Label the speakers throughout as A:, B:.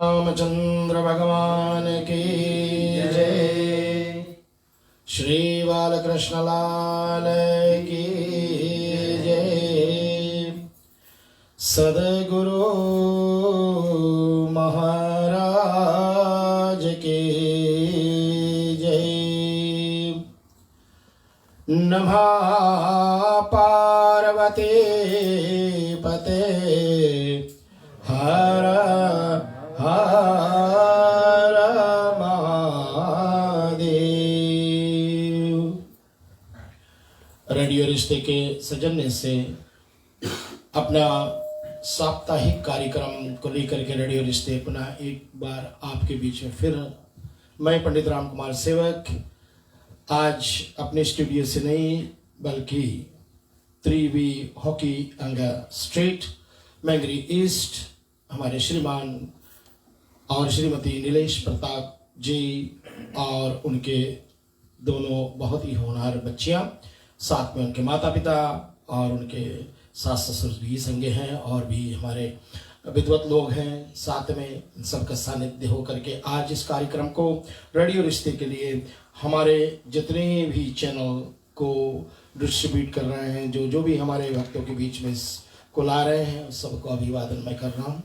A: रामचंद्र भगवान की जय। श्री बालकृष्ण लाल की जय। सदगुरु महाराज की जय। नमः पार्वती पते हर हर महादेव। रेडियो रिश्ते के सजन्य से अपना साप्ताहिक कार्यक्रम को लेकर के रेडियो रिश्ते पुनः एक बार आपके बीच में फिर मैं पंडित राम कुमार सेवक आज अपने स्टूडियो से नहीं बल्कि 3B हॉकी अंगा स्ट्रीट मैंगरी ईस्ट हमारे श्रीमान और श्रीमती नीलेश प्रताप जी और उनके दोनों बहुत ही होनहार बच्चियां, साथ में उनके माता पिता और उनके सास ससुर भी संगे हैं और भी हमारे विद्वत लोग हैं, साथ में सबका सानिध्य होकर के आज इस कार्यक्रम को रेडियो रिश्ते के लिए हमारे जितने भी चैनल को डिस्ट्रीब्यूट कर रहे हैं, जो भी हमारे भक्तों के बीच में को ला रहे हैं, सबको अभिवादन मैं कर रहा हूँ।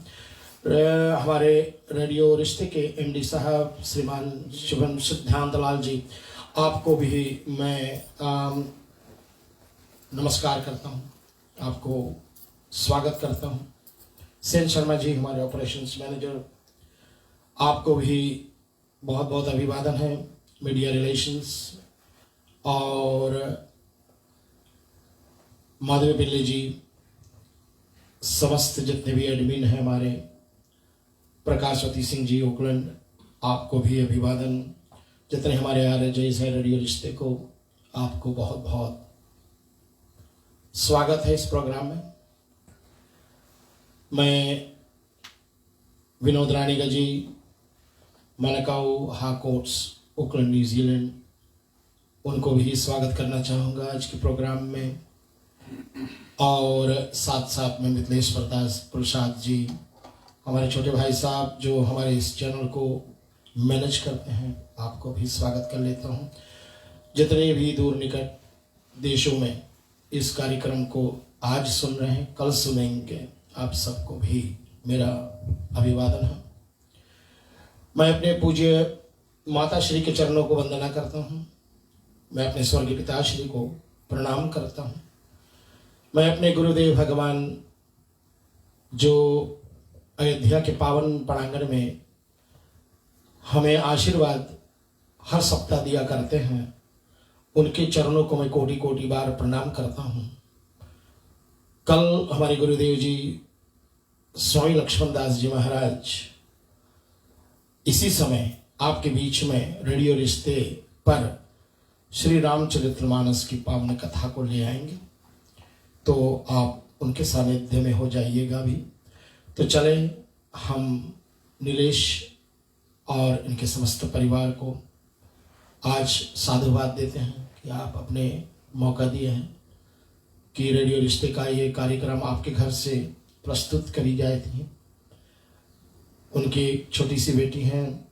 A: हमारे रेडियो रिश्ते के एमडी साहब श्रीमान शुभम सिद्धांत लाल जी, आपको भी मैं नमस्कार करता हूँ, आपको स्वागत करता हूँ। सेन शर्मा जी हमारे ऑपरेशंस मैनेजर, आपको भी बहुत बहुत अभिवादन है। मीडिया रिलेशंस और माधवी पिल्ले जी, समस्त जितने भी एडमिन हैं हमारे, प्रकाशवती सिंह जी ओकलैंड, आपको भी अभिवादन। जितने हमारे RJs हैं रेडियो रिश्ते को, आपको बहुत बहुत स्वागत है इस प्रोग्राम में। मैं विनोद रानीगा जी, मनकाऊ हाकोट्स ओकलैंड न्यूजीलैंड, उनको भी स्वागत करना चाहूँगा आज के प्रोग्राम में। और साथ साथ में मिथिलेश प्रसाद जी, हमारे छोटे भाई साहब जो हमारे इस चैनल को मैनेज करते हैं, आपको भी स्वागत कर लेता हूँ। जितने भी दूर निकट देशों में इस कार्यक्रम को आज सुन रहे हैं, कल सुनेंगे, आप सबको भी मेरा अभिवादन है। मैं अपने पूज्य माता श्री के चरणों को वंदना करता हूँ। मैं अपने स्वर्गीय पिताश्री को प्रणाम करता हूँ। मैं अपने गुरुदेव भगवान जो अयोध्या के पावन प्रांगण में हमें आशीर्वाद हर सप्ताह दिया करते हैं, उनके चरणों को मैं कोटि कोटि बार प्रणाम करता हूँ। कल हमारे गुरुदेव जी स्वामी लक्ष्मण दास जी महाराज इसी समय आपके बीच में रेडियो रिश्ते पर श्री रामचरितमानस की पावन कथा को ले आएंगे, तो आप उनके सानिध्य में हो जाइएगा भी। तो चले हम नीलेश और इनके समस्त परिवार को आज साधुवाद देते हैं कि आप अपने मौका दिए हैं कि रेडियो रिश्ते का ये कार्यक्रम आपके घर से प्रस्तुत करी जाए थी। उनकी छोटी सी बेटी हैं,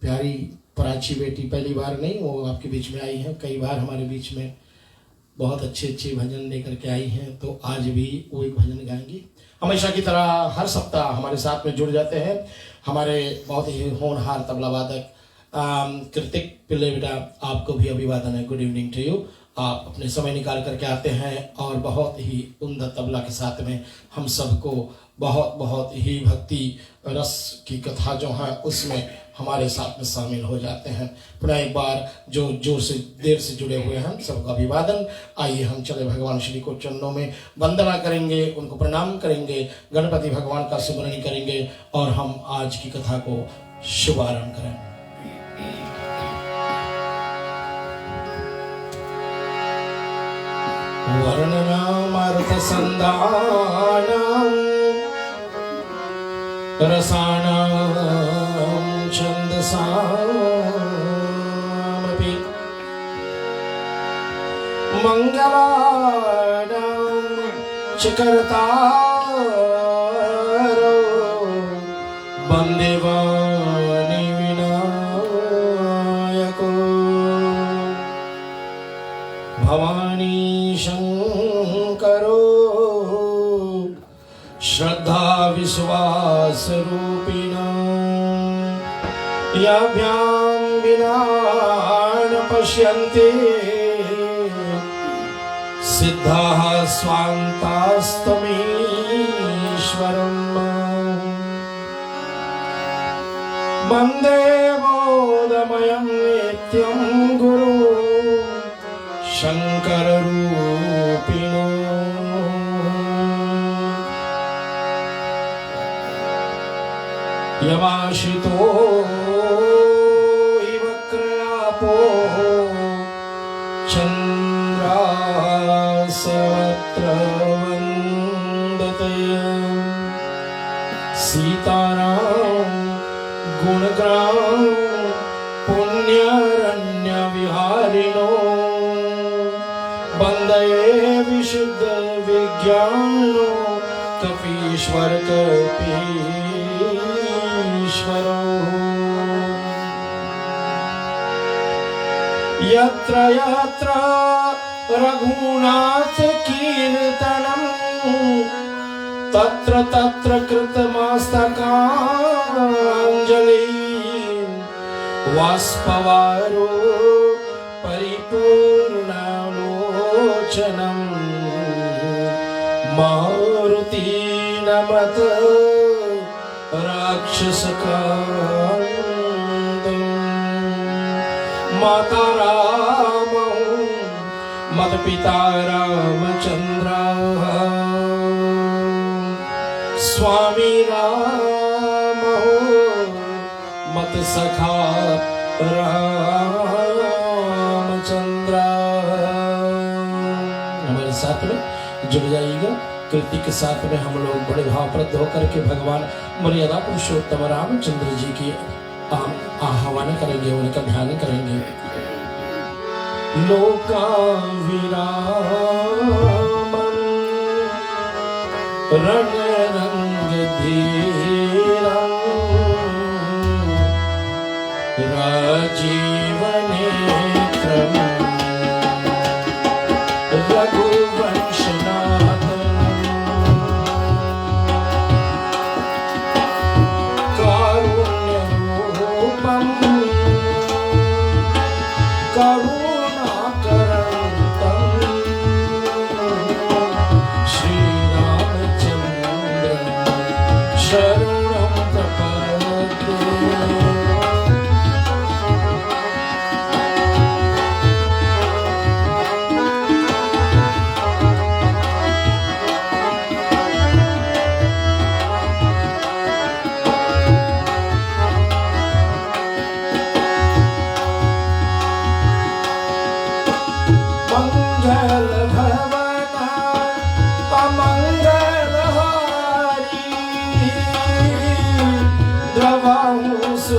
A: प्यारी प्राची बेटी, पहली बार नहीं वो आपके बीच में आई हैं, कई बार हमारे बीच में बहुत अच्छे अच्छे भजन लेकर के आई हैं, तो आज भी वो एक भजन गाएंगी। हमेशा की तरह हर सप्ताह हमारे साथ में जुड़ जाते हैं हमारे बहुत ही होनहार तबला वादक कृतिक पिल्ले बेटा, आपको भी अभिवादन है। Good evening to you. आप अपने समय निकाल करके आते हैं और बहुत ही उम्दा तबला के साथ में हम सबको बहुत बहुत ही भक्ति रस की कथा जो है उसमें हमारे साथ में शामिल हो जाते हैं। पुनः एक बार जो जोर से देर से जुड़े हुए हैं सबका अभिवादन। आइए हम चले भगवान श्री को चरणों में वंदना करेंगे, उनको प्रणाम करेंगे, गणपति भगवान का स्मरण करेंगे और हम आज की कथा को शुभारंभ करें। वर्णनामर्थसन्धानं रसाणां छन्दसामपि मंगलानां च कर्तारो वन्दे भवानी विनायको भवानी शंकरो श्रद्धा विश्वास रूपिणा याभ्यां विना न पश्यन्ति सिद्धाः स्वान्तास्तमीश्वरम् वन्दे बोधमयं नित्यं गुरु शङ्कररूपिणो यमाश्रितो हि वक्रयापो चन्द्रासवत्र वन्दते सीताराम गुणग्राम पुण्यरण्यविहारिणो वन्दे विशुद्ध विज्ञानो कपीश्वर कपीश्वरो यत्र यत्र रघुनाथ कीर्तनम् तत्र तत्र कृतमस्तकाञ्जलि वाष्पवारो परिपूर्णालोचनं मारुति नमत राक्षसकान्तं माता रामौ मत पिता रामचन्द्र स्वामी राम मत सखा रामचंद्र। हमारे साथ में जुड़ जाइएगा। कृति के साथ में हम लोग बड़े भावप्रद होकर के भगवान मर्यादा पुरुषोत्तम रामचंद्र जी की आह्वान करेंगे, उनका ध्यान करेंगे। लोकाविरामं रणरंगधीरं राजीवनेत्रं रघुवंशनाथं कारुण्यरूपं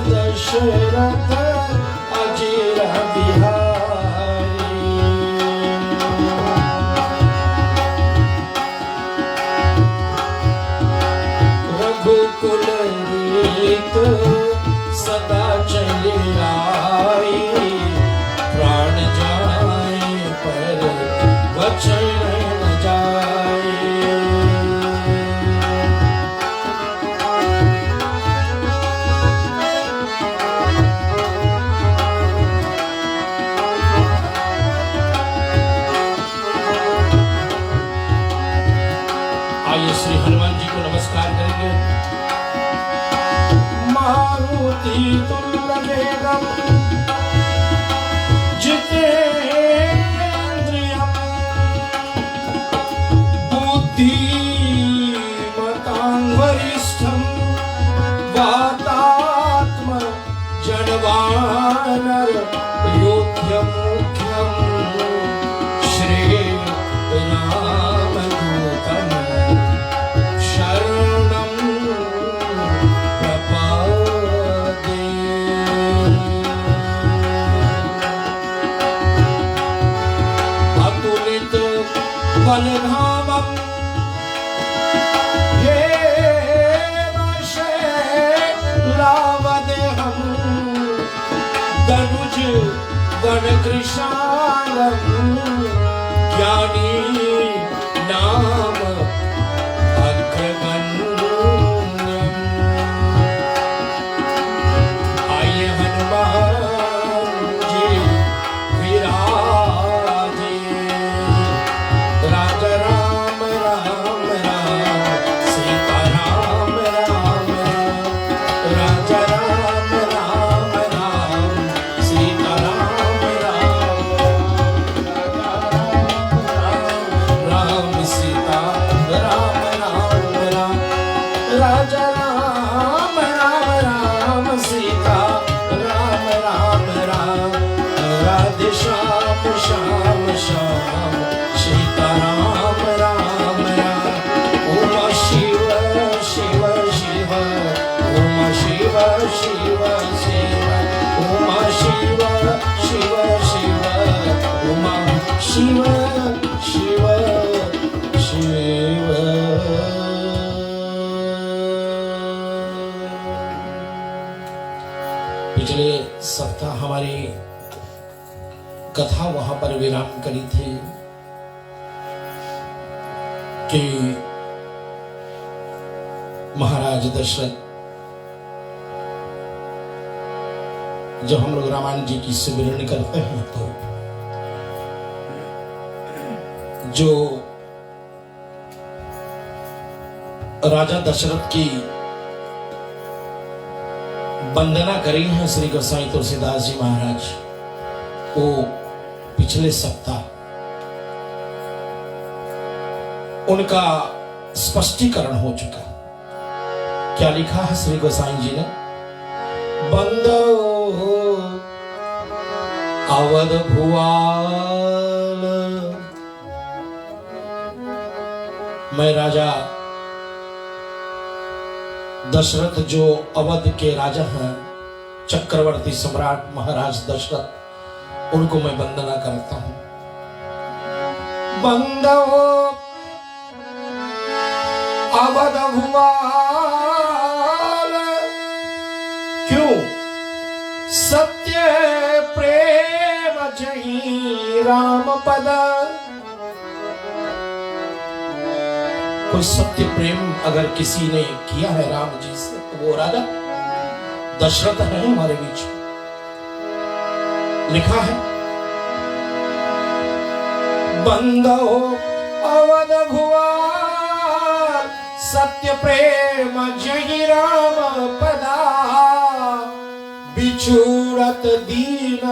A: दशरथ अजीर बिहारी रघुकुल रीत सदा चली आई प्राण जाए पर वचन न जाए। श्री हनुमान जी को नमस्कार करेंगे। मारुति तुल्य वेगम जितेन्द्रियं बुद्धिमतां वरिष्ठं वातात्म जनवानर योध्य मुख्यं श्री रामदूतं बलधामं ये शैलाव दनुज वन कृशालम ज्ञानी नाम अग्रगण्यम। आइए हनुमान जी विराजे, राजा राम राम राम सीता राम राम राम, राजा राम राम राम सीता राम राम, राम सीता राम राम राम, राजा राम राम राम सीता राम राम राम, राधे श्याम श्याम श्याम सीता राम राम राम। उमा शिव शिव शिव, उमा शिव शिव शिव, उमा शिव शिव शिव, उमा शिव शिव शिव। पिछले सप्ताह हमारी कथा वहां पर विराम करी थी कि महाराज दशरथ, जब हम लोग रामायण जी की स्मरण करते हैं तो जो राजा दशरथ की वंदना करी है श्री गोसाई तुलसीदास जी महाराज, वो पिछले सप्ताह उनका स्पष्टीकरण हो चुका। क्या लिखा है श्री गोसाई जी ने? बंदो अवध भुआल, मैं राजा दशरथ जो अवध के राजा हैं, चक्रवर्ती सम्राट महाराज दशरथ, उनको मैं वंदना करता हूं। बंदो अवध भुआल, क्यों? सत्य प्रेम जही राम पद। कोई सत्य प्रेम अगर किसी ने किया है राम जी से, तो वो राजा दशरथ है हमारे बीच। लिखा है बंदो अवध भुआल, सत्य प्रेम जहि राम पदा, बिछुड़त दीन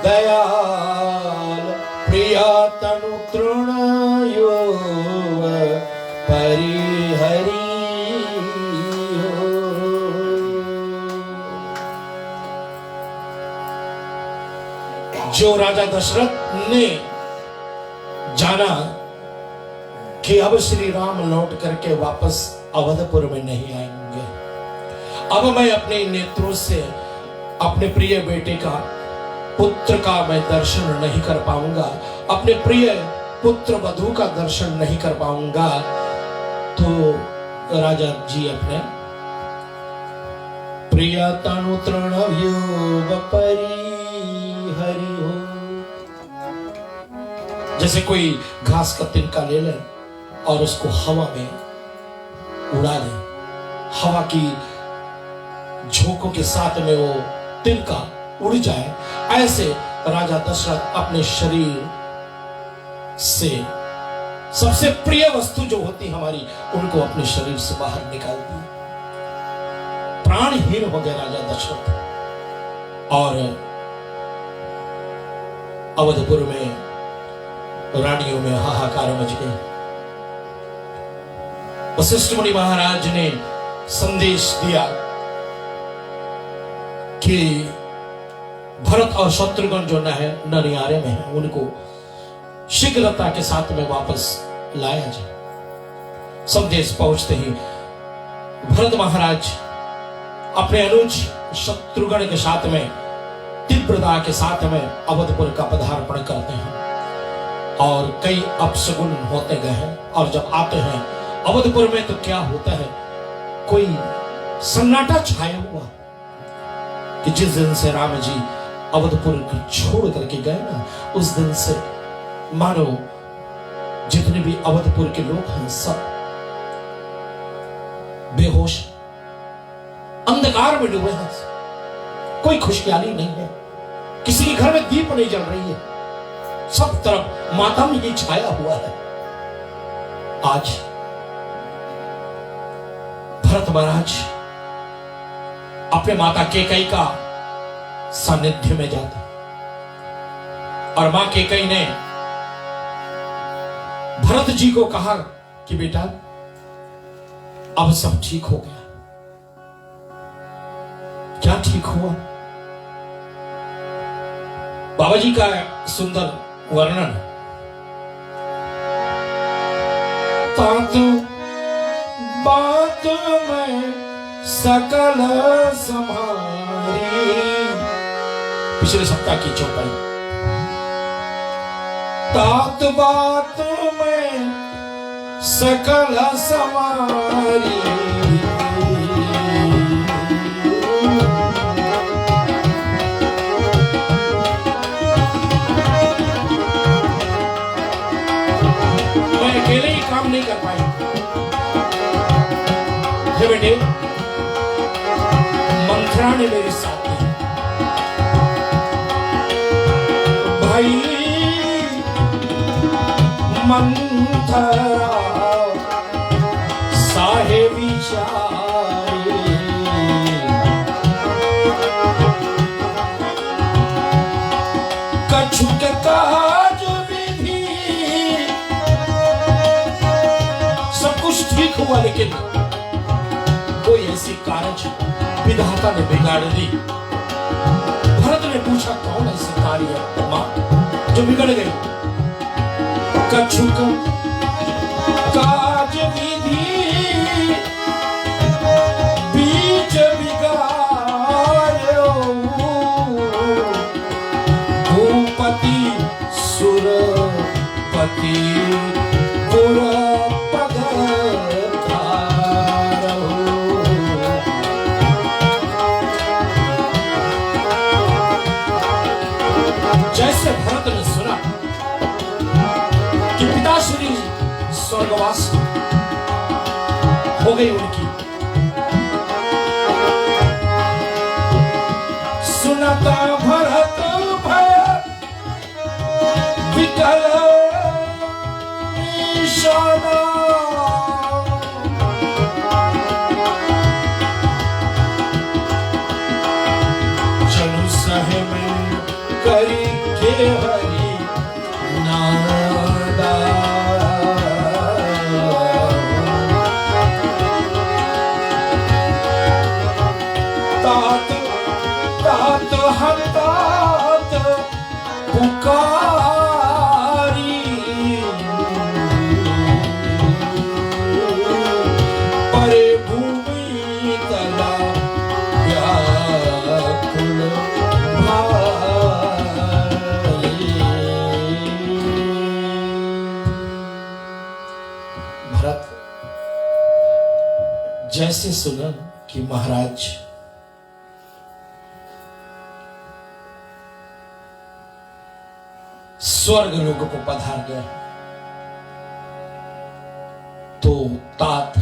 A: दयाल, प्रिया तनु तृण योग परिहरी। जो राजा दशरथ ने जाना कि अब श्री राम लौट करके वापस अवधपुर में नहीं आएंगे, अब मैं अपने नेत्रों से अपने प्रिय बेटे का, पुत्र का मैं दर्शन नहीं कर पाऊंगा, अपने प्रिय पुत्र वधू का दर्शन नहीं कर पाऊंगा, तो राजा जी अपने प्रिय तनु तृण योग परिहरि हो। जैसे कोई घास का तिनका ले ले और उसको हवा में उड़ा दे, हवा की झोंकों के साथ में वो तिनका उड़ जाए, ऐसे राजा दशरथ अपने शरीर से सबसे प्रिय वस्तु जो होती हमारी, उनको अपने शरीर से बाहर निकाल दी। प्राणहीन हो गए राजा दशरथ और अवधपुर में रानियों में हाहाकार मच गई। वशिष्ठ मुनि महाराज ने संदेश दिया कि भरत और शत्रुघ्न जो ननियारे में है, उनको शीघ्रता के साथ में वापस लाया जाए। संदेश पहुंचते ही भरत महाराज अपने अनुज शत्रुघ्न के साथ में तीव्रता के साथ में अवधपुर का पदार्पण करते हैं और कई अपशगुन होते गए हैं। और जब आते हैं अवधपुर में तो क्या होता है, कोई सन्नाटा छाया हुआ कि जिस दिन से राम जी अवधपुर छोड़ करके गए ना, उस दिन से मानो जितने भी अवधपुर के लोग हैं सब बेहोश, अंधकार में डूबे हैं। कोई खुशहाली नहीं है, किसी के घर में दीप नहीं जल रही है, सब तरफ मातम ही छाया हुआ है। आज भरत महाराज अपने माता केकई का सानिध्य में जाता और मां केकई ने भरत जी को कहा कि बेटा अब सब ठीक हो गया। क्या ठीक हुआ? बाबा जी का सुंदर वर्णन। तात बात में सकल समारी, पिछले सप्ताह की चौपाई। तात बात में सकल समारी, मैं अकेले ही काम नहीं कर पाई। हे बेटे, मंत्रा ने मेरे साथ दी। भाई मंथरा साहेब विचारे, कछुक काज विधि, सब कुछ ठीक हुआ लेकिन कोई ऐसी कारज विधाता ने बिगाड़ दी। भरत ने पूछा कौन ऐसी कार्य मां जो बिगड़ गई? कछुक काज विधि बीच बिगाड़ो, भूपति सुरपति पुर जैसे भरत ने सुना कि पिताश्री स्वर्गवास हो गई उनकी, सुनता भरत भय विकल ईशाना, चलू सहे में करी के हरि नादा, तात तात हतात पुकारी, परे भूमि तला व्याकुल भरत जैसे सुना कि महाराज स्वर्ग लोक को पधार गया, तो तात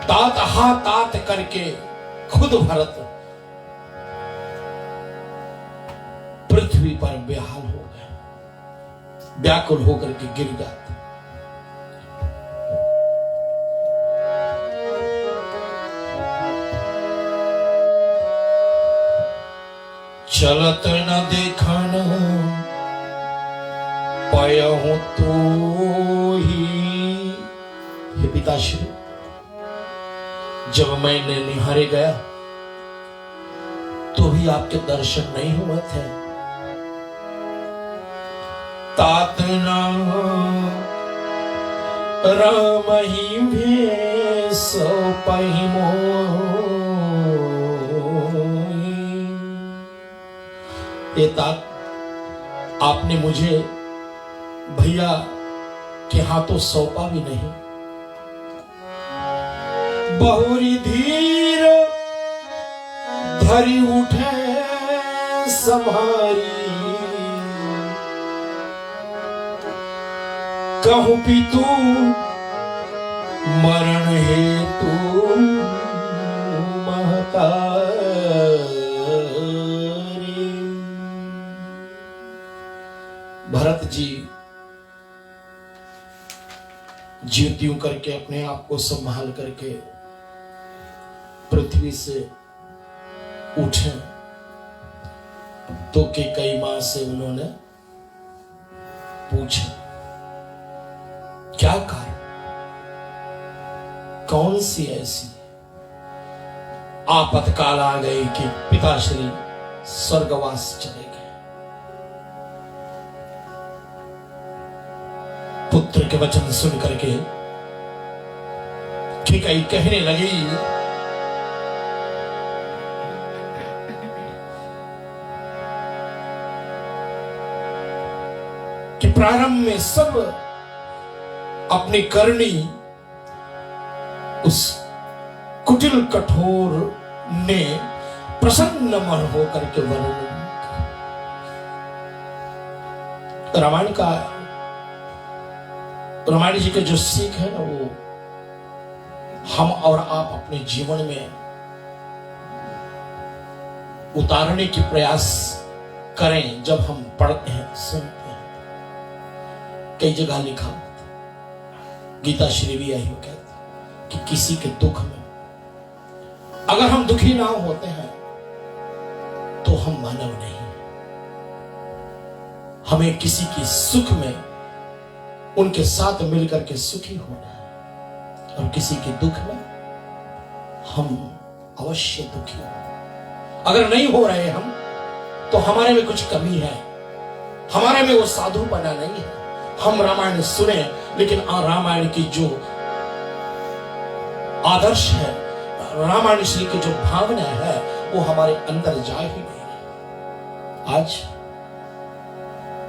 A: तात हा तात करके खुद भरत पृथ्वी पर बेहाल हो गया, व्याकुल होकर के गिर जाता। चलत न देखन पायहूं तो ही, हे पिताश्री जब मैंने निहारे गया तो भी आपके दर्शन नहीं हुए थे। तात राम ही भेष पहिमो, ये तात आपने मुझे भैया के हाथों सौंपा भी नहीं। बहुरी धीर भरी उठे समारी, कहूं पितु मरण हेतु महतारी। भरत जी ज्योतियों करके अपने आप को संभाल करके पृथ्वी से उठे तो के कई मां से उन्होंने पूछा क्या कारण, कौन सी ऐसी आपतकाल आ गई कि पिताश्री स्वर्गवास चले गए। पुत्र के वचन सुन करके कई कहने लगी कि प्रारंभ में सब अपनी करनी उस कुटिल कठोर ने प्रसन्न मन होकर के वर्णन। रामायण जी के जो सीख है ना, वो हम और आप अपने जीवन में उतारने की प्रयास करें। जब हम पढ़ते हैं, सुनते हैं, कई जगह लिखा होता, गीता श्री भी यही कहती कि किसी के दुख में अगर हम दुखी ना होते हैं तो हम मानव नहीं। हमें किसी की सुख में उनके साथ मिलकर के सुखी होना है, और किसी के दुख में हम अवश्य दुखी हो। अगर नहीं हो रहे हम, तो हमारे में कुछ कमी है, हमारे में वो साधुपना नहीं है। हम रामायण सुने, लेकिन रामायण की जो आदर्श है, रामायण श्री की जो भावना है, वो हमारे अंदर जा ही नहीं रही। आज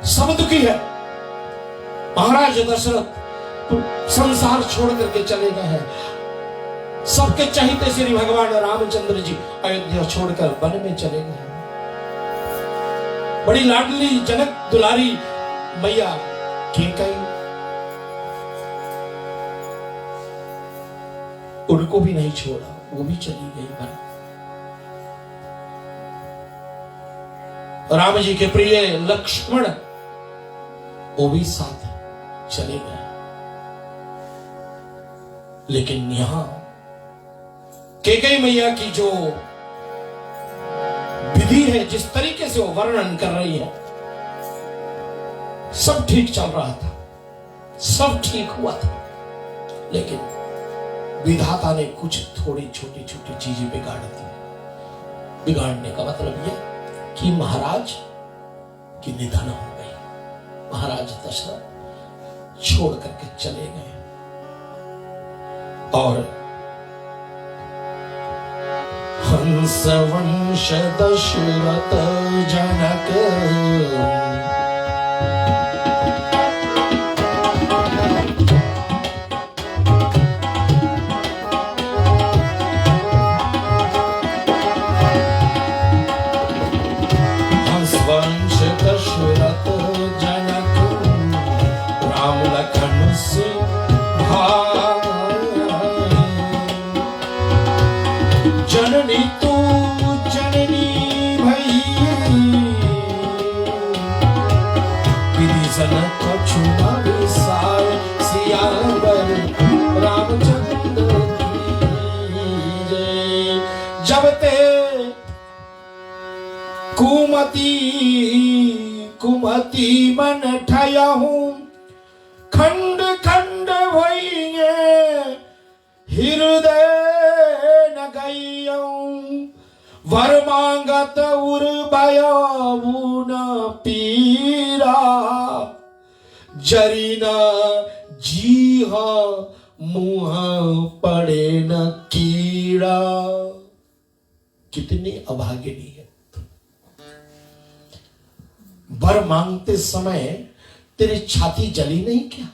A: सब दुखी है। महाराज दशरथ संसार छोड़ करके चले गए हैं। सबके चहीते श्री भगवान रामचंद्र जी अयोध्या छोड़कर वन में चले गए हैं। बड़ी लाडली जनक दुलारी मैया कैकेयी, उनको भी नहीं छोड़ा, वो भी चली गई वन। राम जी के प्रिय लक्ष्मण, वो भी साथ चले गए। लेकिन यहां कैकेयी मैया की जो विधि है, जिस तरीके से वो वर्णन कर रही है, सब ठीक चल रहा था, सब ठीक हुआ था, लेकिन विधाता ने कुछ थोड़ी छोटी छोटी चीजें बिगाड़ दी। बिगाड़ने का मतलब यह कि महाराज की निधन हो गई। महाराज दशरथ छोड़ करके चले गए, और हंस वंश दशरथ जनक जननी तू जननी भई विधिसन कछु न विसार सियावर रामचंद्र की जय। जब ते कुमति मन ठया हूं, खंड खंड भइए हृदय न गइयऊं। वर मांगत उर बयाऊ न पीरा, जरी न जीह मुंह पड़े न कीड़ा। कितनी अभागिनी है। वर मांगते समय तेरी छाती जली नहीं क्या?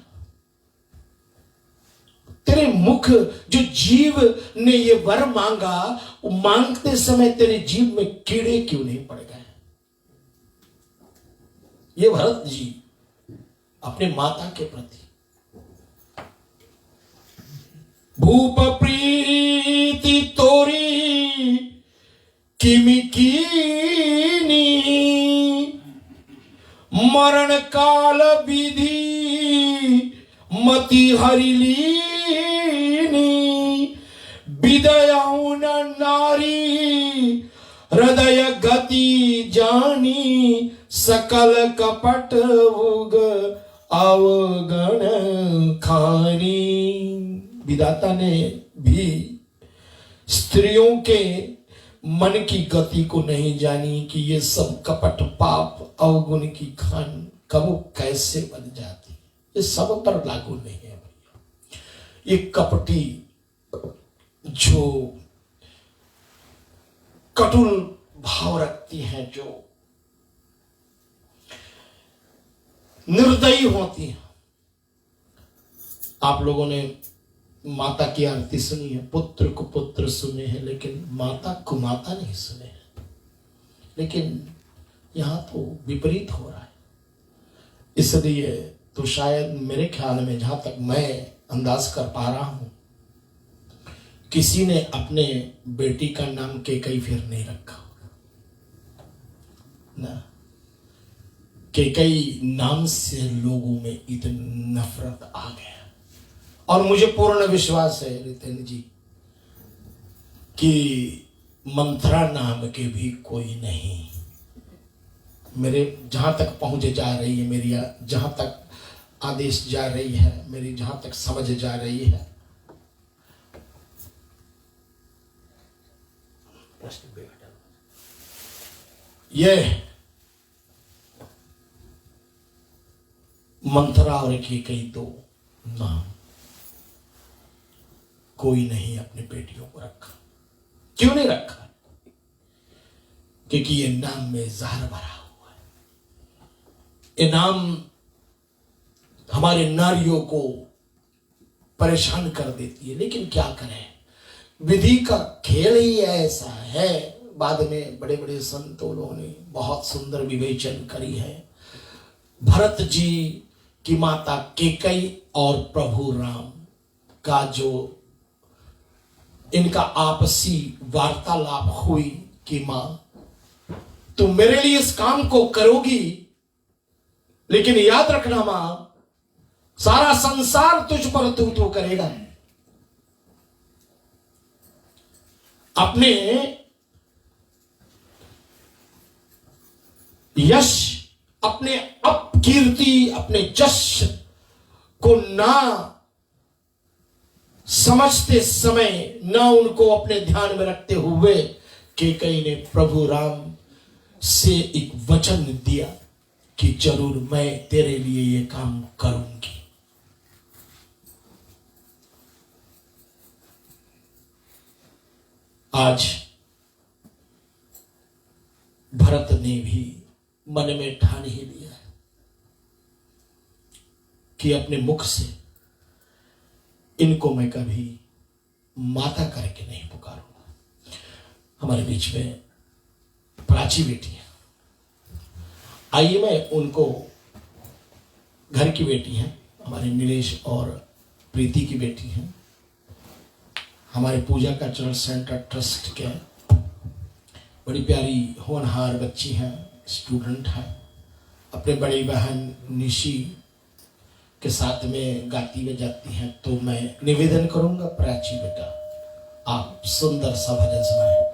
A: तेरे तेरे मुख, जो जीव ने ये वर मांगा, वो मांगते समय तेरे जीव में कीड़े क्यों नहीं पड़ गए? ये भरत जी अपने माता के प्रति भूप प्रीति तोरी किमि कीनी, मरण काल विधि मति हरिलीनी, विदयाउन नारी हृदय गति जानी, सकल कपट उग अवगण खानी। विधाता ने भी स्त्रियों के मन की गति को नहीं जानी कि ये सब कपट पाप अवगुण की खान कब कैसे बन जाती, ये सब पर लागू नहीं है भैया। ये कपटी जो कटुल भाव रखती हैं, जो निर्दयी होती हैं। आप लोगों ने माता की आरती सुनी है, पुत्र को पुत्र सुने हैं, लेकिन माता को माता नहीं सुने हैं। लेकिन यहां तो विपरीत हो रहा है। इसलिए तो शायद मेरे ख्याल में, जहां तक मैं अंदाज कर पा रहा हूं, किसी ने अपने बेटी का नाम केकई फिर नहीं रखा ना। केकई नाम से लोगों में इतनी नफरत आ गया। और मुझे पूर्ण विश्वास है रितेन जी कि मंत्रा नाम के भी कोई नहीं। मेरे जहां तक पहुंच जा रही है, मेरी जहां तक आदेश जा रही है, मेरी जहां तक समझ जा रही है, यह मंत्रा और केकई तो नाम कोई नहीं अपने बेटियों को रखा। क्यों नहीं रखा? क्योंकि ये नाम में जहर भरा हुआ है। ये नाम हमारे नारियों को परेशान कर देती है। लेकिन क्या करें, विधि का खेल ही ऐसा है। बाद में बड़े बड़े संतों ने बहुत सुंदर विवेचन करी है। भरत जी की माता केकई और प्रभु राम का जो इनका आपसी वार्तालाप हुई कि मां तुम मेरे लिए इस काम को करोगी, लेकिन याद रखना मां, सारा संसार तुझ पर तू करेगा। अपने यश, अपने अपकीर्ति, अपने जश को ना समझते समय, ना उनको अपने ध्यान में रखते हुए केकई ने प्रभु राम से एक वचन दिया कि जरूर मैं तेरे लिए ये काम करूंगी। आज भरत ने भी मन में ठान ही लिया है कि अपने मुख से इनको मैं कभी माता करके नहीं पुकारूंगा। हमारे बीच में प्राची बेटी है, आइए मैं उनको, घर की बेटी है, हमारे नीलेश और प्रीति की बेटी है, हमारे पूजा का चर्च सेंटर ट्रस्ट के बड़ी प्यारी होनहार बच्ची हैं, स्टूडेंट हैं। अपने बड़ी बहन निशी के साथ में गाती में जाती हैं। तो मैं निवेदन करूंगा, प्राची बेटा आप सुंदर सा भजन सुनाएं।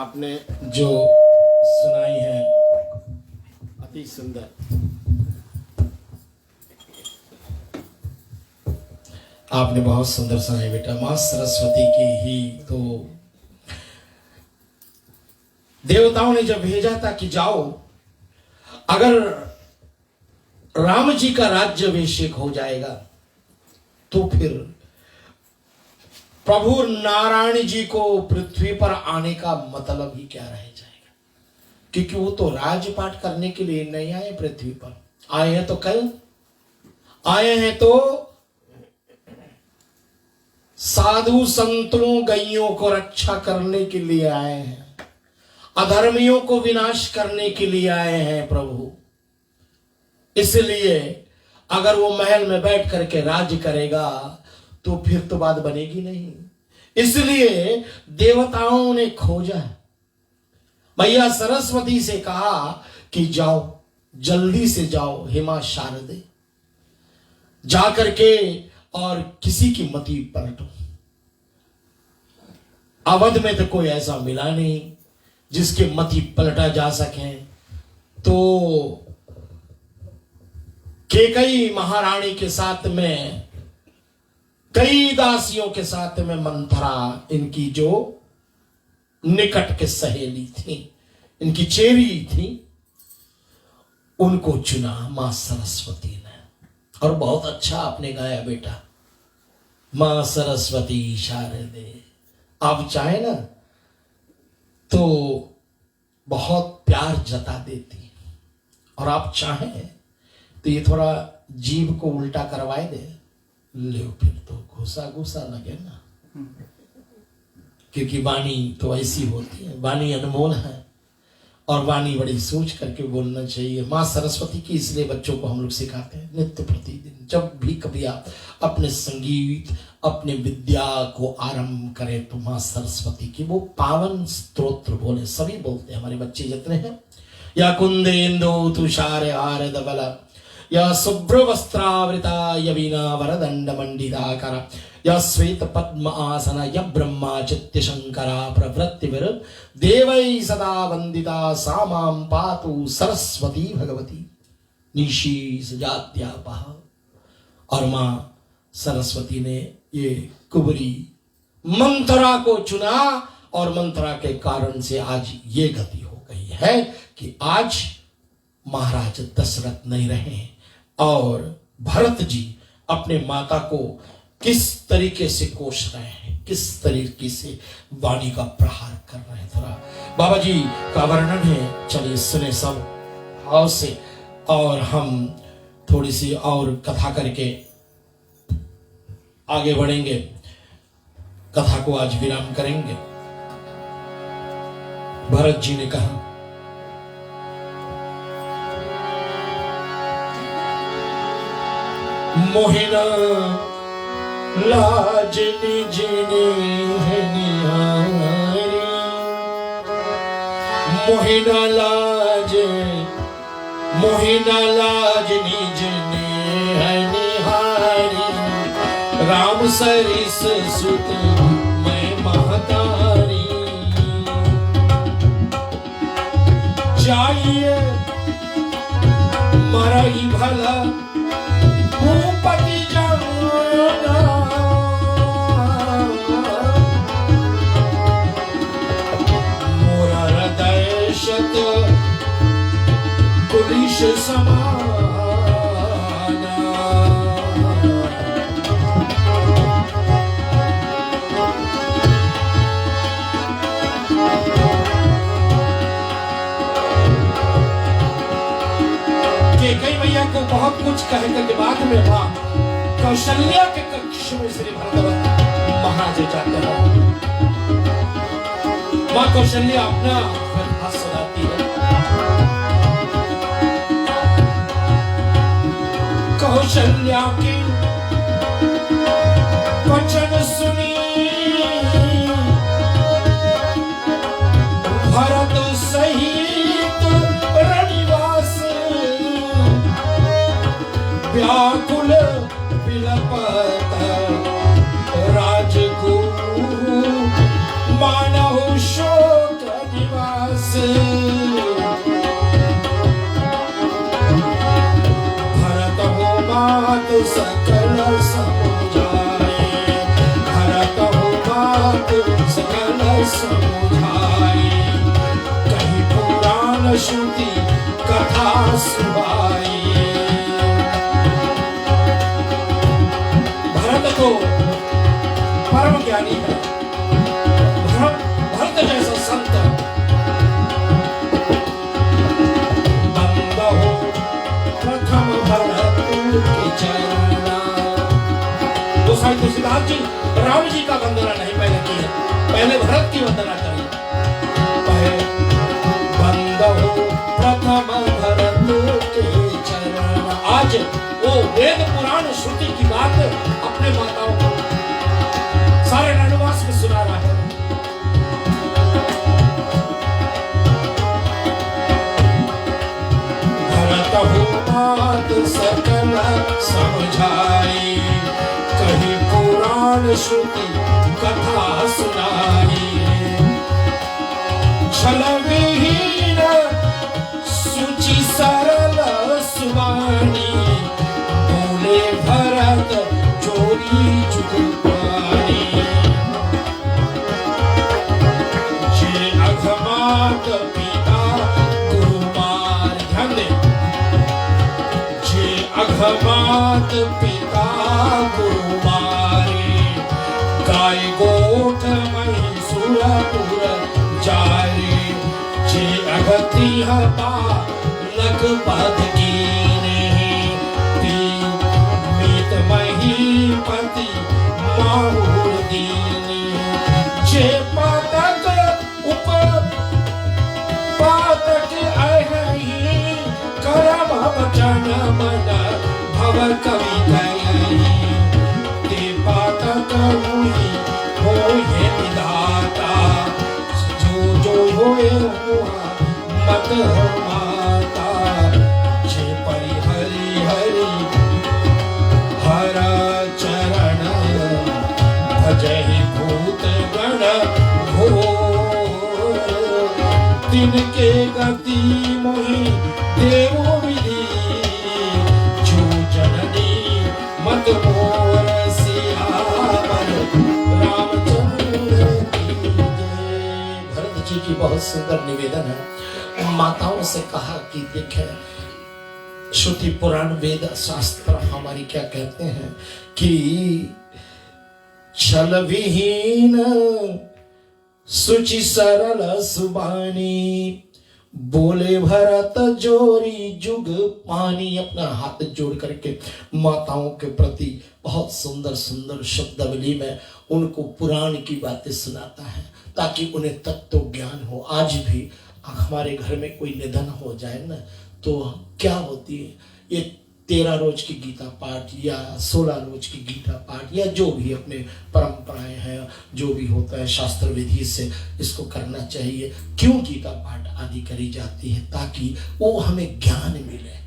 A: आपने जो सुनाई है अति सुंदर। आपने बहुत सुंदर सुनाई बेटा। मां सरस्वती की ही तो देवताओं ने जब भेजा था कि जाओ, अगर राम जी का राज्याभिषेक हो जाएगा तो फिर प्रभु नारायण जी को पृथ्वी पर आने का मतलब ही क्या रह जाएगा, क्योंकि वो तो राजपाट करने के लिए नहीं आए पृथ्वी पर। आए हैं तो कल आए हैं तो साधु संतों गैयों को रक्षा करने के लिए आए हैं, अधर्मियों को विनाश करने के लिए आए हैं प्रभु। इसलिए अगर वो महल में बैठ करके राज्य करेगा तो फिर तो बात बनेगी नहीं। इसलिए देवताओं ने खोजा, मैया सरस्वती से कहा कि जाओ, जल्दी से जाओ हेमा शारदे, जा करके और किसी की मति पलटो। अवध में तो कोई ऐसा मिला नहीं जिसके मति पलटा जा सके। तो केकई महारानी के साथ में, कई दासियों के साथ में मंथरा इनकी जो निकट के सहेली थी, इनकी चेरी थी, उनको चुना मां सरस्वती ने। और बहुत अच्छा आपने गाया बेटा, मां सरस्वती शारदे। आप चाहे ना तो बहुत प्यार जता देती, और आप चाहें तो ये थोड़ा जीभ को उल्टा करवाए दे, ले फिर तो घुसा घुसा लगे ना, क्योंकि वाणी तो ऐसी होती है, वाणी अनमोल है और वाणी बड़ी सोच करके बोलना चाहिए। माँ सरस्वती की इसलिए बच्चों को हम लोग सिखाते हैं नित्य प्रतिदिन। जब भी कभी आप अपने संगीत, अपने विद्या को आरंभ करें तो माँ सरस्वती की वो पावन स्तोत्र बोले। सभी बोलते हैं हमारे बच्चे जितने हैं, या कुंदेन्दु तुषार हार धवल, या शुभ्र वस्त्रावृता यवीना वरदंड मंडिताकर, या श्वेत पद्म आसन, या ब्रह्माचित्य शंकरा प्रवृत्तिविर देवै सदा वंदिता, सा मां पातु सरस्वती भगवती निशीष जात्यापः। और मां सरस्वती ने ये कुबरी मंथरा को चुना, और मंथरा के कारण से आज ये गति हो गई है कि आज महाराज दशरथ नहीं रहे, और भरत जी अपने माता को किस तरीके से कोस रहे हैं, किस तरीके से वाणी का प्रहार कर रहे हैं। थोड़ा बाबा जी का वर्णन है, चलिए सुने सब भाव से, और हम थोड़ी सी और कथा करके आगे बढ़ेंगे। कथा को आज विराम करेंगे। भरत जी ने कहा, मोहिना लाज निज है निहारी, मोहिना लाज निज है निहारी, राम सरिस सुत मैं महतारी, चाहिए मरई भला भूपति जाना, मोरा हृदय शत कुलिश समाना, केकई मैया को बहुत कुछ कहने के बाद में मां कौशल्या के कक्ष में श्री भरत महाराज जाते हैं। मां कौशल्या अपना व्यथा सुनाती है। कौशल्या के वचन सुनी भरत सहित रनिवास, व्याकुल विलपत राजगुरु मानहु शोक निवास। भरत हो बात सकल समुझाए, भरत हो बात सकल समुझाए, कहीं पुराण श्रुति कथा सुहाई। भरत तो परम ज्ञानी है, भरत जैसा संत बंद हो प्रथम भरत के चरणा। गोसाई तुलसीदास जी राम जी का वंदना नहीं पहले की है, पहले भरत की वंदना करिए। बंद हो प्रथम भरत के चरण। आज वो वेद पुराण श्रुति की बात अपने माताओं को सारे रणवास में सुना रहा है। भरत हो बात सकल समझाई, कहीं पुराण श्रुति कथा सुनाई। छल विहीन सुचि सरल सुबानी, बोले भरत जोरी जुगपानी। जे अघमात पिता गुरुमार, ध्यान दे, जे अघमात पिता गुरुमारे, गाय गोठ मही सुरपुर जारे, जे अगति बालक पद कीने, मीत महीपति माहुर दीने। जे पातक उप पातक अहि, करम वचन मन भव कवि कहि। ते पातक मुहि होए विधाता, जो जो होए हुआ मत माता। जे परि हरि हरि हर चरण, भजहि भूत गण घोर। तिनके गति मोहि देव विधि, जो जननी मत मोर सियावर रामचंद्र की जय। भरत जी की बहुत सुंदर निवेदन है। माताओं से कहा कि देखे श्रुति पुराण वेद शास्त्र हमारी क्या कहते हैं कि छल विहीन सुचि सरल सुबानी, बोले भरत जोरी जुग पानी। अपना हाथ जोड़ करके माताओं के प्रति बहुत सुंदर सुंदर शब्दावली में उनको पुराण की बातें सुनाता है, ताकि उन्हें तत्व ज्ञान हो। आज भी हमारे घर में कोई निधन हो जाए ना, तो क्या होती है, ये 13 रोज की गीता पाठ या 16 रोज की गीता पाठ या जो भी अपने परंपराएं हैं, जो भी होता है शास्त्र विधि से इसको करना चाहिए। क्यों गीता पाठ आदि करी जाती है? ताकि वो हमें ज्ञान मिले।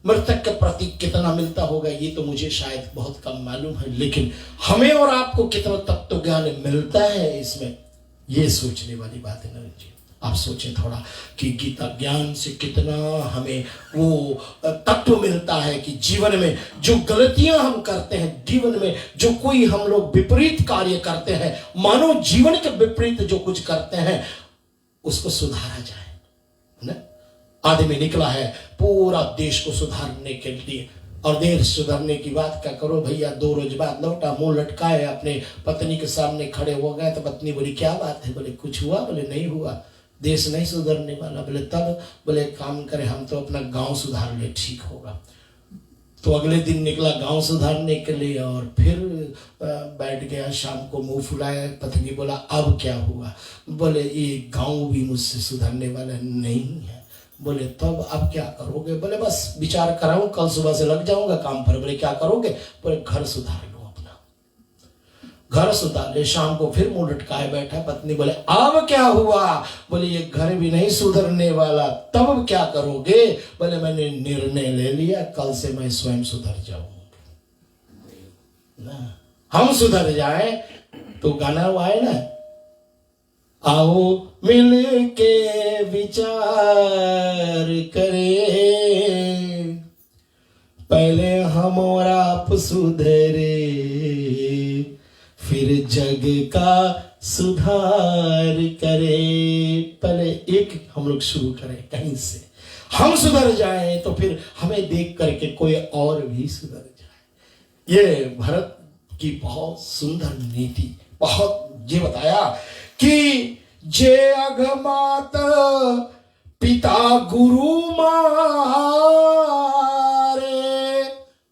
A: मृतक के प्रति कितना मिलता होगा ये तो मुझे शायद बहुत कम मालूम है, लेकिन हमें और आपको कितना तत्व ज्ञान मिलता है इसमें, ये सोचने वाली बात है। नरेंद्र जी, आप सोचें थोड़ा कि गीता ज्ञान से कितना हमें वो तत्व मिलता है कि जीवन में जो गलतियां हम करते हैं, जीवन में जो कोई हम लोग विपरीत कार्य करते हैं, मानो जीवन के विपरीत जो कुछ करते हैं, उसको सुधारा जाए ना। आदमी निकला है पूरा देश को सुधारने के लिए, और देश सुधरने की बात क्या करो भैया, 2 रोज बाद लौटा, मुंह लटकाए अपने पत्नी के सामने खड़े हो गए। तो पत्नी बोली क्या बात है? बोले कुछ हुआ? बोले नहीं हुआ, देश नहीं सुधरने वाला। बोले तब? बोले काम करे हम तो अपना गांव सुधार ले, ठीक होगा। तो अगले दिन निकला गांव सुधारने के लिए और फिर बैठ गया, शाम को मुंह फुलाया। पत्नी बोला अब क्या हुआ? बोले ये गांव भी मुझसे सुधरने वाला नहीं है। बोले तब अब क्या करोगे? बोले बस विचार कराऊं, कल सुबह से लग जाऊंगा काम पर। बोले क्या करोगे? बोले घर सुधार लो, अपना घर सुधार ले। शाम को फिर मुंह लटकाए बैठा। पत्नी बोले अब क्या हुआ? बोले ये घर भी नहीं सुधरने वाला, तब क्या करोगे? बोले मैंने निर्णय ले लिया, कल से मैं स्वयं सुधर जाऊंगा ना। हम सुधर जाए तो गाना हुआ है ना, आओ मिल के विचार करें, पहले हम और आप सुधरे, फिर जग का सुधार करें। पहले एक हम लोग शुरू करें, कहीं से हम सुधर जाएं तो फिर हमें देख करके कोई और भी सुधर जाए। ये भरत की बहुत सुंदर नीति, बहुत ये बताया कि जे अघमात पिता गुरु मारे,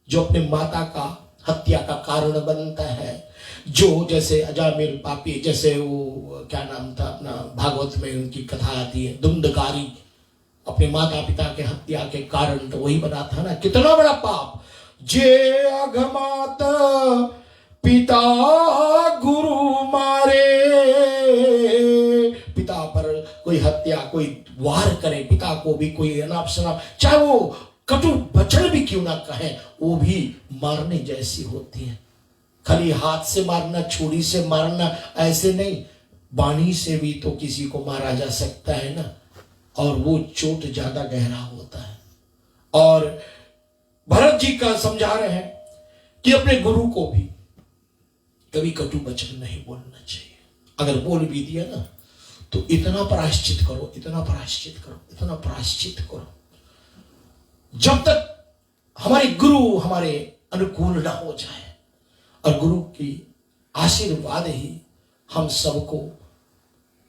A: जो अपने माता का हत्या का कारण बनता है, जो जैसे अजामिल पापी, जैसे वो क्या नाम था अपना, भागवत में उनकी कथा आती है, धुंधकारी, अपने माता पिता के हत्या के कारण तो वही बना था ना, कितना बड़ा पाप। जे अघमात पिता गुरु मारे, पिता पर कोई हत्या, कोई वार करे, पिता को भी कोई अनाप शनाप, चाहे वो कटु वचन भी क्यों ना कहे, वो भी मारने जैसी होती है। खाली हाथ से मारना, छुरी से मारना ऐसे नहीं, वाणी से भी तो किसी को मारा जा सकता है ना, और वो चोट ज्यादा गहरा होता है। और भरत जी का समझा रहे हैं कि अपने गुरु को भी कभी कटु वचन नहीं बोलना चाहिए। अगर बोल भी दिया ना तो इतना प्रायश्चित करो, इतना प्रायश्चित करो, इतना प्रायश्चित करो, जब तक हमारे गुरु हमारे अनुकूल ना हो जाए। और गुरु की आशीर्वाद ही हम सबको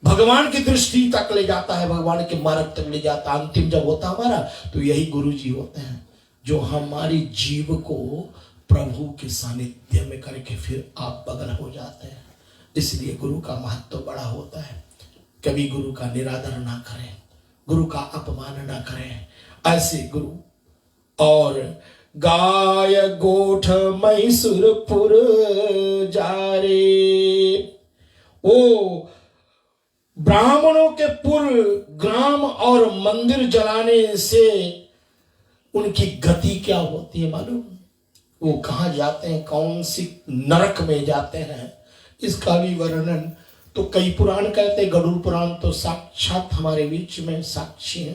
A: भगवान की दृष्टि तक ले जाता है, भगवान के मार्ग तक ले जाता है। अंतिम जब होता हमारा तो यही गुरु जी होते हैं, जो हमारी जीव को प्रभु के सानिध्य में करके फिर आप बगल हो जाते हैं। इसलिए गुरु का महत्व बड़ा होता है। कभी गुरु का निरादर ना करें, गुरु का अपमान ना करें, ऐसे गुरु। और गाय गोठ मैसूरपुर जारे, ओ ब्राह्मणों के पुर ग्राम और मंदिर जलाने से उनकी गति क्या होती है मालूम? वो कहाँ जाते हैं, कौन सी नरक में जाते हैं, इसका भी वर्णन तो कई पुराण कहते हैं। गरुड़ पुराण तो साक्षात हमारे बीच में साक्षी है।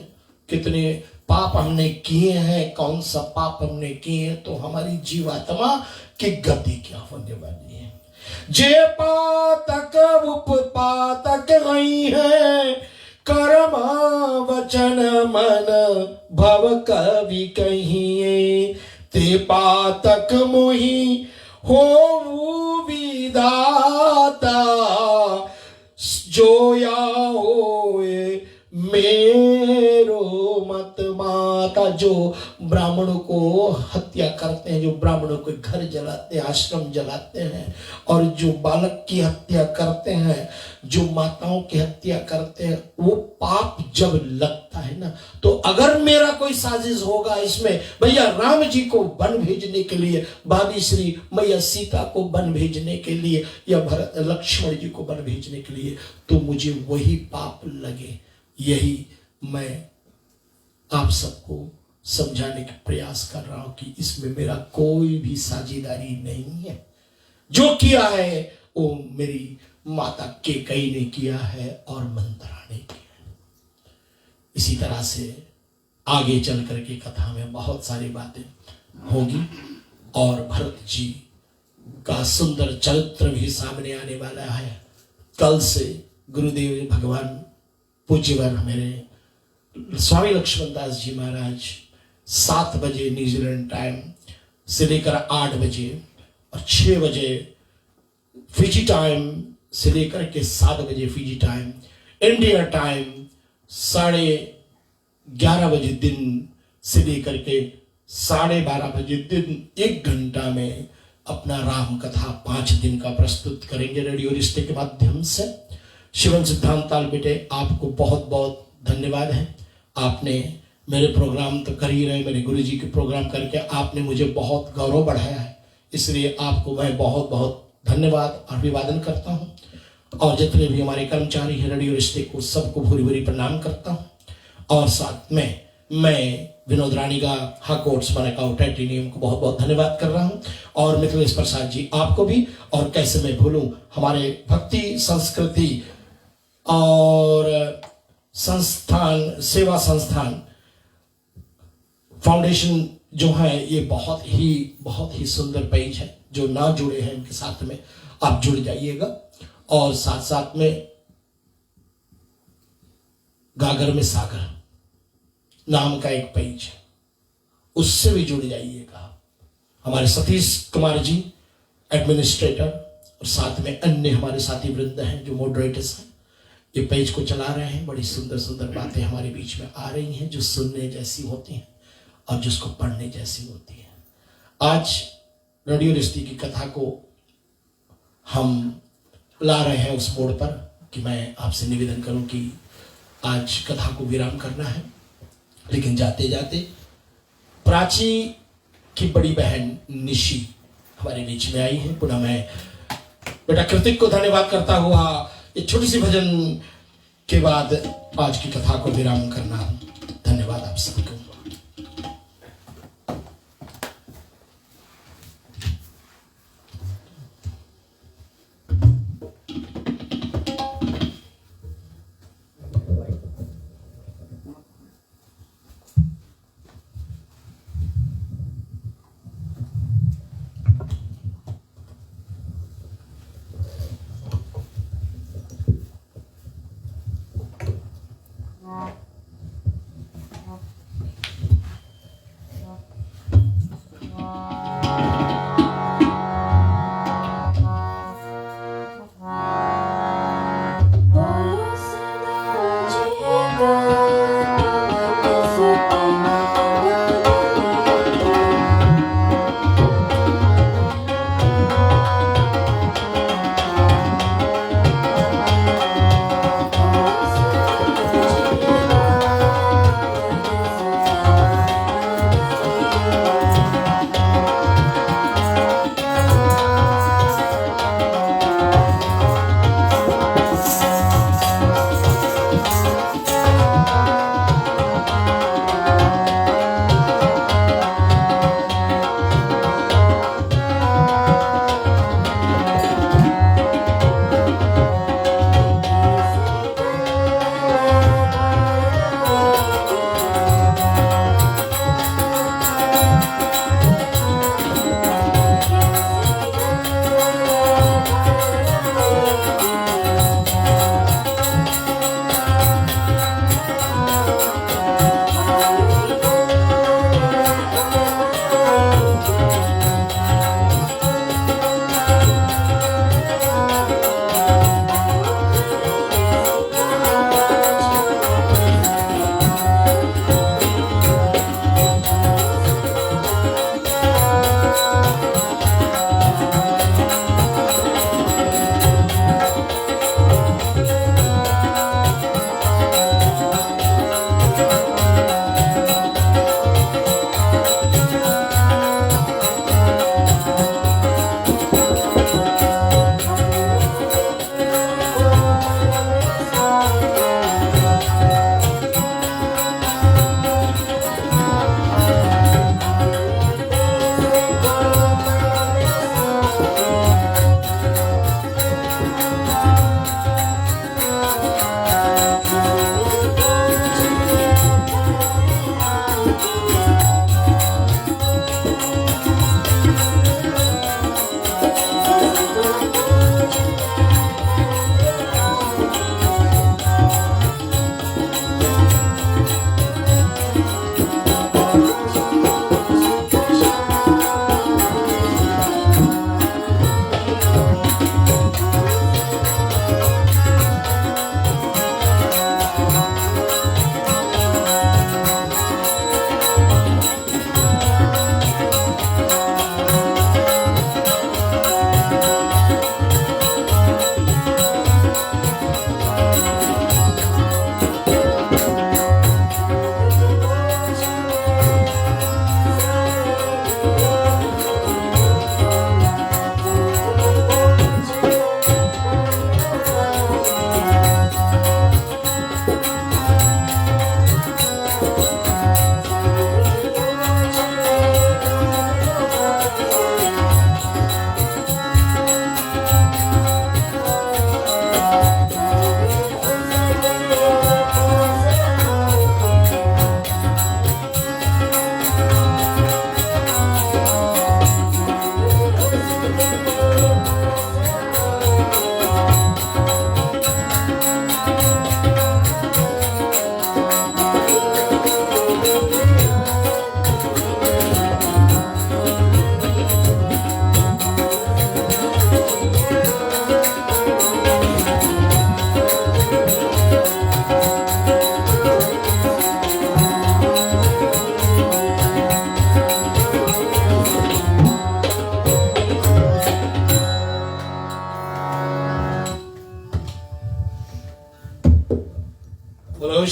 A: कितने पाप हमने किए हैं, कौन सा पाप हमने किए हैं, तो हमारी जीवात्मा की गति क्या होने वाली है। जे पातक उपपातक गई है, कर्म वचन मन भव कवि कहिए, ते पातक मोहि हो विदाता, जो या होए मेरो मत माता। जो ब्राह्मणों को हत्या करते हैं, जो ब्राह्मणों के घर जलाते हैं, आश्रम जलाते हैं, और जो बालक की हत्या करते हैं, जो माताओं की हत्या करते हैं, वो पाप जब लगता है ना, तो अगर मेरा कोई साजिश होगा इसमें, भैया राम जी को वन भेजने के लिए, भाभी श्री मैया सीता को वन भेजने के लिए, या भरत लक्ष्मण जी को वन भेजने के लिए, तो मुझे वही पाप लगे। यही मैं आप सबको समझाने का प्रयास कर रहा हूं कि इसमें मेरा कोई भी साझेदारी नहीं है। जो किया है वो मेरी माता केकई ने किया है और मंत्रा ने किया है। इसी तरह से आगे चल करके कथा में बहुत सारी बातें होगी, और भरत जी का सुंदर चरित्र भी सामने आने वाला है। कल से गुरुदेव भगवान पूज्यवर मेरे स्वामी लक्ष्मण दास जी महाराज 7 बजे न्यूजीलैंड टाइम से लेकर 8 बजे, और 6 बजे फिजी टाइम से लेकर के 7 बजे फिजी टाइम, इंडिया टाइम 11:30 बजे दिन से लेकर के 12:30 बजे दिन, 1 घंटा में अपना राम कथा 5 दिन का प्रस्तुत करेंगे रेडियो रिश्ते के माध्यम से। शिवन सिद्धांत ताल बेटे, आपको बहुत बहुत धन्यवाद है। आपने मेरे प्रोग्राम तो कर ही रहे, मेरे गुरु जी के प्रोग्राम करके आपने मुझे बहुत गौरव बढ़ाया है, इसलिए आपको मैं बहुत बहुत धन्यवाद अभिवादन करता हूँ। और जितने भी हमारे कर्मचारी हैं रेडियो रिश्ते को, सबको भूरी भूरी प्रणाम करता हूँ। और साथ में मैं विनोद रानीगा हाकोट्स मनाकाऊ टाइटेनियम को बहुत बहुत धन्यवाद कर रहा हूँ, और मिथिलेश प्रसाद जी आपको भी। और कैसे मैं भूलूं, हमारे भक्ति संस्कृति और संस्थान, सेवा संस्थान फाउंडेशन जो है, ये बहुत ही सुंदर पेज है। जो ना जुड़े हैं इनके साथ में आप जुड़ जाइएगा। और साथ साथ में गागर में सागर नाम का एक पेज है, उससे भी जुड़ जाइएगा। हमारे सतीश कुमार जी एडमिनिस्ट्रेटर और साथ में अन्य हमारे साथी वृंद हैं जो मॉडरेटर्स हैं, ये पेज को चला रहे हैं। बड़ी सुंदर सुंदर बातें हमारे बीच में आ रही हैं जो सुनने जैसी होती हैं और जिसको पढ़ने जैसी होती है। आज रेडियो रिश्ती की कथा को हम ला रहे हैं उस मोड़ पर कि मैं आपसे निवेदन करूं कि आज कथा को विराम करना है, लेकिन जाते जाते प्राची की बड़ी बहन निशी हमारे बीच में आई है। पुनः मैं बेटा कृतिक को धन्यवाद करता हुआ एक छोटी सी भजन के बाद आज की कथा को विराम करना। धन्यवाद आप सबको।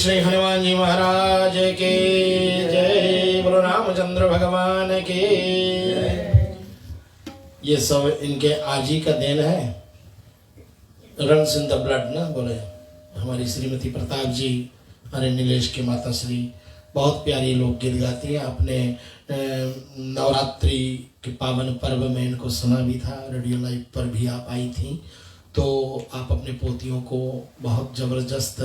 A: श्री हनुमान जी महाराज के जय, बोलो रामचंद्र भगवान के। ये सब इनके आज ही का देन है, रन्स इन द ब्लड ना बोले। हमारी श्रीमती प्रताप जी, हमारे नीलेश के माता श्री बहुत प्यारी लोकगीत गाती हैं। अपने नवरात्रि के पावन पर्व में इनको सुना भी था, रेडियो लाइव पर भी आप आई थी। तो आप अपने पोतियों को बहुत ज़बरदस्त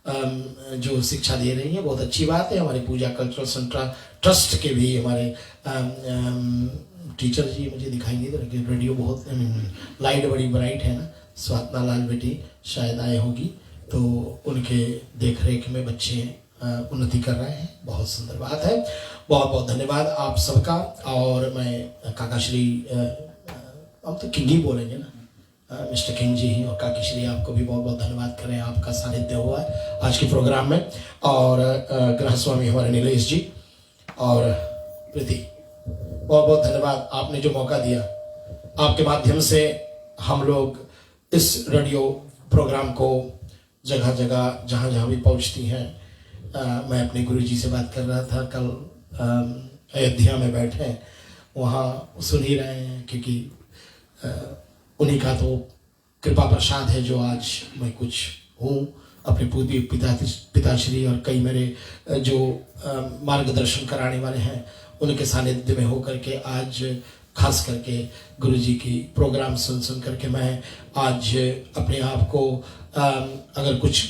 A: जो शिक्षा दे रही हैं, बहुत अच्छी बात है। हमारे पूजा कल्चरल सेंटर ट्रस्ट के भी हमारे टीचर जी मुझे दिखाई नहीं दे रहे, रेडियो बहुत लाइट बड़ी ब्राइट है ना, स्वातना लाल बेटी शायद आए होगी, तो उनके देख रेख में बच्चे उन्नति कर रहे हैं, बहुत सुंदर बात है। बहुत बहुत धन्यवाद आप सबका। और मैं काका श्री, अब तो किंग ही बोलेंगे ना, मिस्टर किंग जी ही और काकी श्री, आपको भी बहुत बहुत धन्यवाद करें, आपका सानिध्य हुआ है आज के प्रोग्राम में। और गृह स्वामी हमारे नीलेश जी और प्रीति, बहुत बहुत धन्यवाद, आपने जो मौका दिया, आपके माध्यम से हम लोग इस रेडियो प्रोग्राम को जगह जगह जहाँ जहाँ भी पहुँचती हैं। मैं अपने गुरुजी से बात कर रहा था कल, अयोध्या में बैठे वहाँ सुन ही रहे हैं, क्योंकि उन्हीं का तो कृपा प्रसाद है जो आज मैं कुछ हूँ। अपने पूज्य पिताश्री और कई मेरे जो मार्गदर्शन कराने वाले हैं, उनके सानिध्य में होकर के आज खास करके गुरुजी की प्रोग्राम सुन करके मैं आज अपने आप को अगर कुछ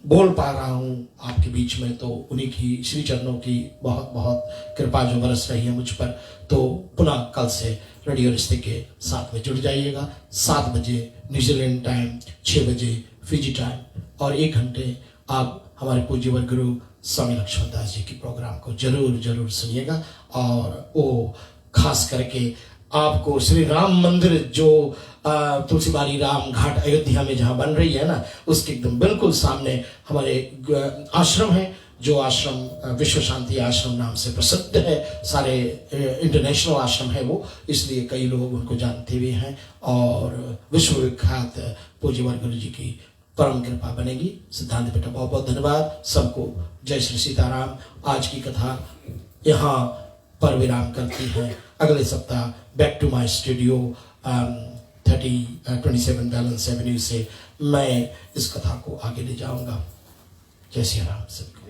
A: बोल पा रहा हूँ आपके बीच में, तो उन्हीं की श्री चरणों की बहुत बहुत कृपा जो बरस रही है मुझ पर। तो पुनः कल से रेडियो रिश्ते के साथ में जुड़ जाइएगा। 7 बजे न्यूजीलैंड टाइम, 6 बजे फिजी टाइम, और 1 घंटे आप हमारे पूज्यवर गुरु स्वामी लक्ष्मण दास जी की प्रोग्राम को जरूर जरूर सुनिएगा। और वो खास करके आपको श्री राम मंदिर जो तुलसीबाड़ी राम घाट अयोध्या में जहाँ बन रही है ना, उसके एकदम बिल्कुल सामने हमारे आश्रम है, जो आश्रम विश्व शांति आश्रम नाम से प्रसिद्ध है, सारे इंटरनेशनल आश्रम है वो, इसलिए कई लोग उनको जानते भी हैं। और विश्व विख्यात पूज्यवर गुरु जी की परम कृपा बनेगी। सिद्धांत बेटा बहुत बहुत धन्यवाद सबको। जय श्री सीताराम। आज की कथा यहाँ पर विराम करती है। अगले सप्ताह back to my studio 27 balance avenue से मैं इस कथा को आगे ले जाऊंगा। जय श्री राम सबको।